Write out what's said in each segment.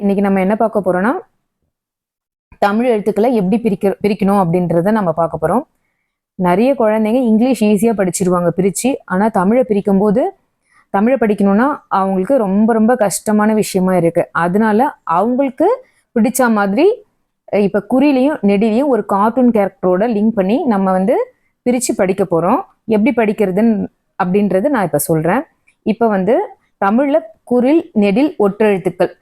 இன்னைக்கு நம்ம என்ன பார்க்க போறோம்னா தமிழ் எழுத்துக்களை எப்படி பிரிக்கணும் அப்படின்றத நம்ம பார்க்க போறோம். நிறைய குழந்தைங்க இங்கிலீஷ் ஈஸியா படிச்சிருவாங்க பிரிச்சு. ஆனா தமிழை பிரிக்கும் போது தமிழை படிக்கணும்னா அவங்களுக்கு ரொம்ப ரொம்ப கஷ்டமான விஷயமா இருக்கு. அதனால அவங்களுக்கு பிடிச்ச மாதிரி இப்ப குறிலையும் நெடிலையும் ஒரு கார்ட்டூன் கேரக்டரோட லிங்க் பண்ணி நம்ம பிரிச்சு படிக்க போறோம். எப்படி படிக்கிறதுன்னு அப்படின்றது நான் இப்ப சொல்றேன். இப்ப தமிழ்ல குறில் நெடில் ஒற்றெழுத்துக்கள்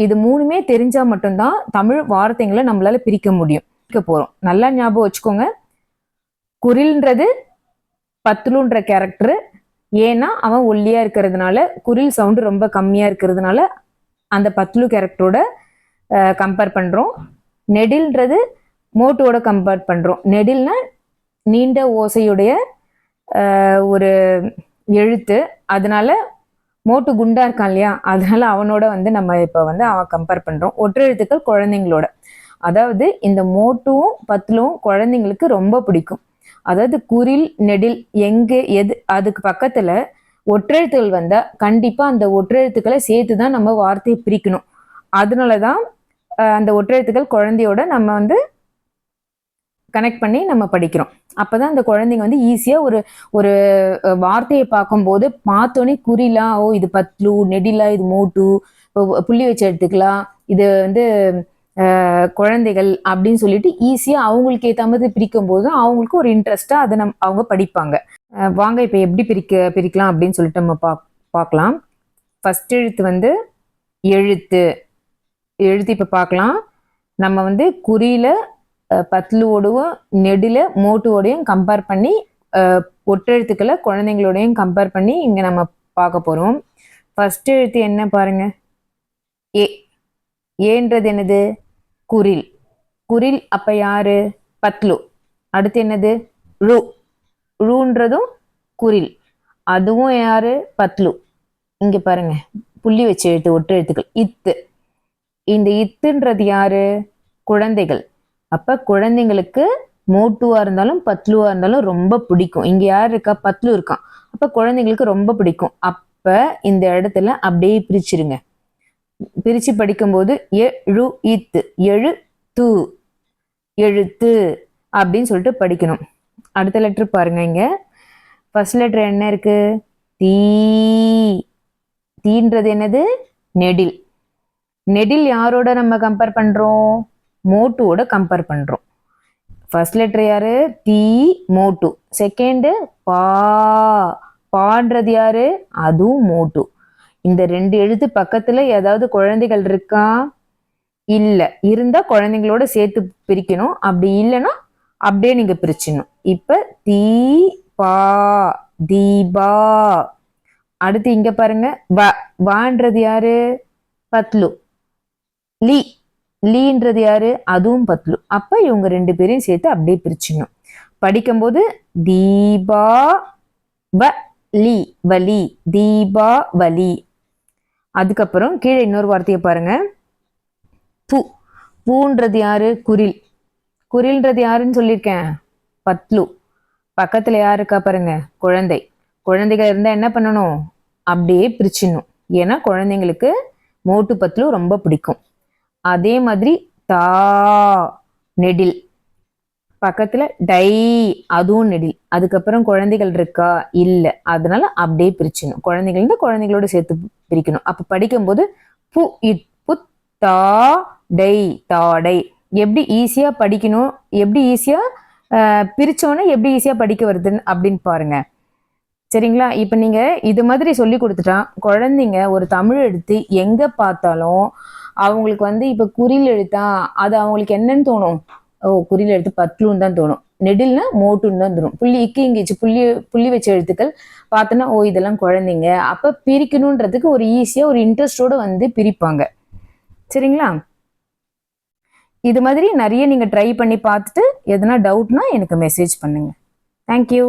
இது மூணுமே தெரிஞ்சா மட்டும்தான் தமிழ் வார்த்தைகளை நம்மளால பிரிக்க முடியும். பிரிக்க போறோம். நல்லா ஞாபகம் வச்சுக்கோங்க. குறில்ன்றது பத்லுன்ற கேரக்டர். ஏன்னா அவன் ஒல்லியா இருக்கிறதுனால, குறில் சவுண்டு ரொம்ப கம்மியா இருக்கிறதுனால அந்த பத்லு கேரக்டரோட கம்பேர் பண்றோம். நெடில்ன்றது மோட்டோட கம்பேர் பண்றோம். நெடில்னா நீண்ட ஓசையுடைய ஒரு எழுத்து. அதனால மோட்டு குண்டா இருக்கான் இல்லையா, அதனால அவனோட நம்ம இப்ப அவன் கம்பேர் பண்றோம். ஒற்றெழுத்துக்கள் குழந்தைங்களோட, அதாவது இந்த மோட்டுவும் பத்லும் குழந்தைங்களுக்கு ரொம்ப பிடிக்கும். அதாவது குறில் நெடில் எது அதுக்கு பக்கத்துல ஒற்றெழுத்துக்கள் வந்தா கண்டிப்பா அந்த ஒற்றெழுத்துக்களை சேர்த்துதான் நம்ம வார்த்தையை பிரிக்கணும். அதனாலதான் அந்த ஒற்றெழுத்துக்கள் குழந்தையோட நம்ம கனெக்ட் பண்ணி நம்ம படிக்கிறோம். அப்பதான் அந்த குழந்தைங்க ஈஸியா ஒரு வார்த்தையை பார்க்கும்போது பார்த்தோன்னே குறிலா, ஓ இது பத்லு, நெடிலா இது மோட்டு, புள்ளி வச்சு எடுத்துக்கலாம், இது குழந்தைகள் அப்படின்னு சொல்லிட்டு ஈஸியா அவங்களுக்கு ஏற்ற மாதிரி பிரிக்கும் போது அவங்களுக்கு ஒரு இன்ட்ரெஸ்டா அதை அவங்க படிப்பாங்க. வாங்க இப்ப எப்படி பிரிக்கலாம் அப்படின்னு சொல்லிட்டு நம்ம பார்க்கலாம். ஃபர்ஸ்ட் எழுத்து எழுத்து. எழுத்து இப்ப பார்க்கலாம். நம்ம குறியில பத்லுவோடையும் நெடில மோட்டுவோடையும் கம்பேர் பண்ணி ஒற்றெழுத்துக்களை குழந்தைங்களோடையும் கம்பேர் பண்ணி இங்க நம்ம பார்க்க போறோம். ஃபர்ஸ்ட் எழுத்து என்ன பாருங்க, ஏ. ஏன்றது என்னது? குறில். குறில் அப்ப யாரு? பத்லு. அடுத்து என்னது? ரு. ருன்றதும் குறில், அதுவும் யாரு? பத்லு. இங்க பாருங்க புள்ளி வச்சு எழுத்து ஒற்றெழுத்துக்கள். இத்து. இந்த இத்துன்றது யாரு? குழந்தைகள். அப்ப குழந்தைங்களுக்கு மோட்டுவா இருந்தாலும் பத்லுவா இருந்தாலும் ரொம்ப பிடிக்கும். இங்க யாரு இருக்கா? பத்லு இருக்கான். அப்ப குழந்தைங்களுக்கு ரொம்ப பிடிக்கும். அப்ப இந்த இடத்துல அப்படியே பிரிச்சிருங்க. பிரிச்சு படிக்கும்போது எழு இத்து, எழுத்து, எழுத்து அப்படின்னு சொல்லிட்டு படிக்கணும். அடுத்த லெட்டர் பாருங்க. இங்க ஃபர்ஸ்ட் லெட்டர் என்ன இருக்கு? தீ. தீன்றது என்னது? நெடில். நெடில் யாரோட நம்ம கம்பேர் பண்றோம்? மோட்டுவோட கம்பேர் பண்றோம். ஃபர்ஸ்ட் லெட்டர் யாரு? தீ, மோட்டு. செகண்ட் பா. பான்றது யாரு? அதுவும் மோட்டு. இந்த ரெண்டு எழுத்து பக்கத்துல ஏதாவது குழந்தைகள் இருக்கா? இல்ல. இருந்தா குழந்தைங்களோட சேர்த்து பிரிக்கணும். அப்படி இல்லைன்னா அப்படியே நீங்க பிரிச்சிடணும். இப்ப தீ பா, தீபா. அடுத்து இங்க பாருங்க, வ. வான்றது யாரு? பத்லு. லீ. லீன்றது யாரு? அதுவும் பத்லு. அப்ப இவங்க ரெண்டு பேரையும் சேர்த்து அப்படியே பிரிச்சிடணும். படிக்கும்போது தீபா வலி, வலி, தீபா வலி. அதுக்கப்புறம் கீழே இன்னொரு வார்த்தையை பாருங்க, பூ. பூன்றது யாரு? குறில். குறில்ன்றது யாருன்னு சொல்லியிருக்கேன்? பத்லு. பக்கத்துல யாரு இருக்கா பாருங்க? குழந்தை. குழந்தைகள் இருந்தா என்ன பண்ணணும்? அப்படியே பிரிச்சிடணும். ஏன்னா குழந்தைங்களுக்கு மோட்டு பத்லு ரொம்ப பிடிக்கும். அதே மாதிரி தா, நெடில். பக்கத்துல டை, அதுவும் நெடில். அதுக்கப்புறம் குழந்தைகள் இருக்கா? இல்ல. அதனால அப்படியே பிரிச்சிடணும். குழந்தைகள் இருந்தா குழந்தைகளோட சேர்த்து பிரிக்கணும். அப்ப படிக்கும்போது பு இட் புத் தா டை, தாடை. எப்படி ஈஸியா படிக்கணும், எப்படி ஈஸியா பிரிச்சோன்னு எப்படி ஈஸியா படிக்க வருதுன்னு அப்படின்னு பாருங்க. சரிங்களா? இப்ப நீங்க இது மாதிரி சொல்லி கொடுத்துட்டா குழந்தைங்க ஒரு தமிழ் எழுத்து எங்க பார்த்தாலும் அவங்களுக்கு இப்ப குறில் எழுத்தா அது அவங்களுக்கு என்னன்னு தோணும்? ஓ குறில் எழுத்து பத்லுன்னு தான் தோணும். நெடில்னா மோட்டுன்னு தான் தோணும். புள்ளி இக்கு இங்கிச்சு புள்ளி வச்ச எழுத்துக்கள் பார்த்தோன்னா ஓ இதெல்லாம் குழந்தைங்க. அப்ப பிரிக்கணுன்றதுக்கு ஒரு ஈஸியா ஒரு இன்ட்ரெஸ்டோட பிரிப்பாங்க. சரிங்களா? இது மாதிரி நிறைய நீங்க ட்ரை பண்ணி பார்த்துட்டு எதனா டவுட்னா எனக்கு மெசேஜ் பண்ணுங்க. தேங்க்யூ.